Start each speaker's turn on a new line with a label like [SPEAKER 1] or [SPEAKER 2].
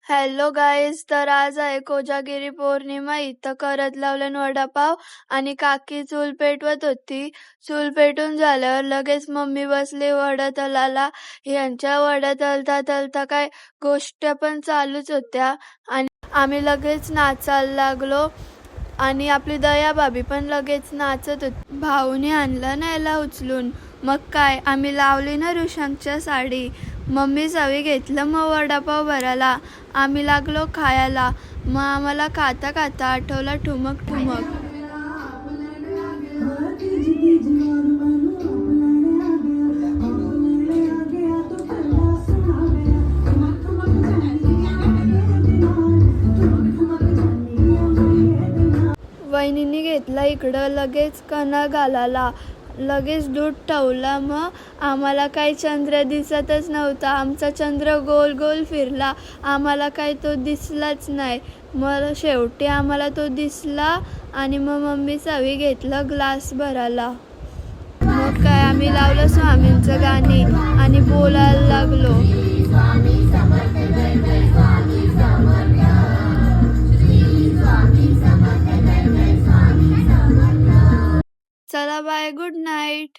[SPEAKER 1] Hello guys, तर आज आहे कोजागिरी पौर्णिमा. इथं करत लावलं वडापाव आणि काकी चूल पेटवत होती. चूल पेटून झाल्यावर लगेच मम्मी बसली वडा तळाला. यांच्या वडा तळता तळता काय गोष्ट पण चालूच होत्या आणि आम्ही लगेच नाचायला लागलो आणि आपली दया भाभी पण लगेच नाचत होती. भाऊने आणलं ना याला उचलून. मग काय आम्ही लावली ना रुशांच्या साडी. मम्मी चवी घेतलं मग वडापाव भरायला. आम्ही लागलो खायला. मग आम्हाला खाता खाता आठवला ठुमक ठुमक. वहिनीने घेतला इकडं लगेच कणा घालायला. लगेच दूध ठेवला. मग आम्हाला काही चंद्र दिसतच नव्हता. आमचा चंद्र गोल गोल फिरला. आम्हाला काही तो दिसलाच नाही. मग शेवटी आम्हाला तो दिसला आणि मग मम्मी चवी घेतलं ग्लास भरायला. मग काय आम्ही लावलं स्वामींचं गाणी आणि बोलायला लागलो. चला बाय, गुड नाईट.